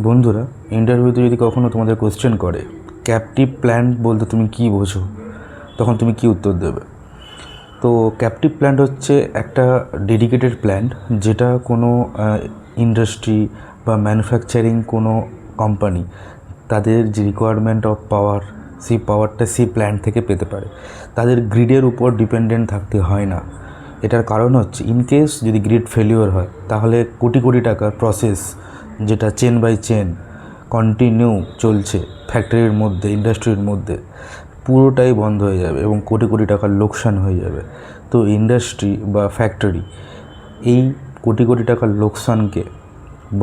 বন্ধুরা, ইন্টারভিউতে যদি কখনো তোমাদের কোশ্চেন করে ক্যাপটিভ প্ল্যান্ট বলতে তুমি কী বোঝো, তখন তুমি কী উত্তর দেবে? তো ক্যাপটিভ প্ল্যান্ট হচ্ছে একটা ডেডিকেটেড প্ল্যান্ট, যেটা কোনো ইন্ডাস্ট্রি বা ম্যানুফ্যাকচারিং কোনো কোম্পানি তাদের যে রিকোয়ারমেন্ট অফ পাওয়ার, সেই পাওয়ারটা সেই প্ল্যান্ট থেকে পেতে পারে। তাদের গ্রিডের উপর ডিপেন্ডেন্ট থাকতে হয় না। এটার কারণ হচ্ছে ইনকেস যদি গ্রিড ফেলিওর হয়, তাহলে কোটি কোটি টাকার প্রসেস, যেটা চেন বাই চেন কন্টিনিউ চলছে ফ্যাক্টরির মধ্যে, ইন্ডাস্ট্রির মধ্যে, পুরোটাই বন্ধ হয়ে যাবে এবং কোটি কোটি টাকার লোকসান হয়ে যাবে। তো ইন্ডাস্ট্রি বা ফ্যাক্টরি এই কোটি কোটি টাকার লোকসানকে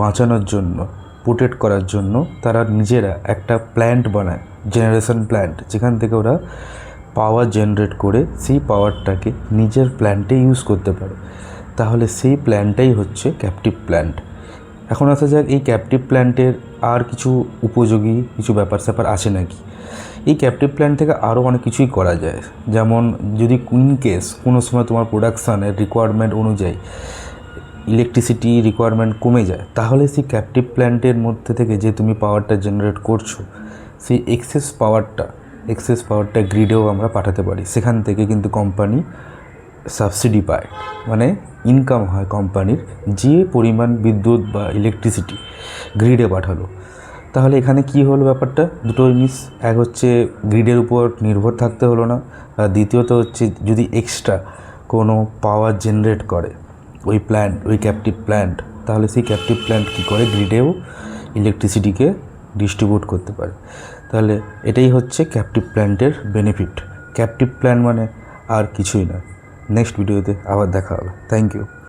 বাঁচানোর জন্য, প্রোটেক্ট করার জন্য তারা নিজেরা একটা প্ল্যান্ট বানায়, জেনারেশন প্ল্যান্ট, যেখান থেকে ওরা পাওয়ার জেনারেট করে সেই পাওয়ারটাকে নিজের প্ল্যান্টে ইউজ করতে পারে। তাহলে সেই প্ল্যান্টটাই হচ্ছে ক্যাপটিভ প্ল্যান্ট। এখন আসা যাক, এই ক্যাপটিভ প্ল্যান্টের আর কিছু উপযোগী কিছু ব্যাপার স্যাপার আছে নাকি। এই ক্যাপটিভ প্ল্যান্ট থেকে আরও অনেক কিছুই করা যায়। যেমন যদি ইনকেস কোনো সময় তোমার প্রোডাকশানের রিকোয়ারমেন্ট অনুযায়ী ইলেকট্রিসিটি রিকোয়ারমেন্ট কমে যায়, তাহলে সেই ক্যাপটিভ প্ল্যান্টের মধ্যে থেকে যে তুমি পাওয়ারটা জেনারেট করছো, সেই এক্সেস পাওয়ারটা গ্রিডেও আমরা পাঠাতে পারি। সেখান থেকে কিন্তু কোম্পানি সাবসিডি পায়, মানে ইনকাম হয় কোম্পানির, যে পরিমাণ বিদ্যুৎ বা ইলেকট্রিসিটি গ্রিডে পাঠালো। তাহলে এখানে কি হলো ব্যাপারটা, দুটো জিনিস, এক হচ্ছে গ্রিডের উপর নির্ভর থাকতে হলো না, আর দ্বিতীয়ত হচ্ছে যদি এক্সট্রা কোনো পাওয়ার জেনারেট করে ওই ক্যাপটিভ প্ল্যান্ট, তাহলে সেই ক্যাপটিভ প্ল্যান্ট কী করে, গ্রিডেও ইলেকট্রিসিটিকে ডিস্ট্রিবিউট করতে পারে। তাহলে এটাই হচ্ছে ক্যাপটিভ প্ল্যান্টের বেনিফিট। ক্যাপটিভ প্ল্যান্ট মানে আর কিছুই না। নেক্সট ভিডিওতে আবার দেখা হবে। Thank you.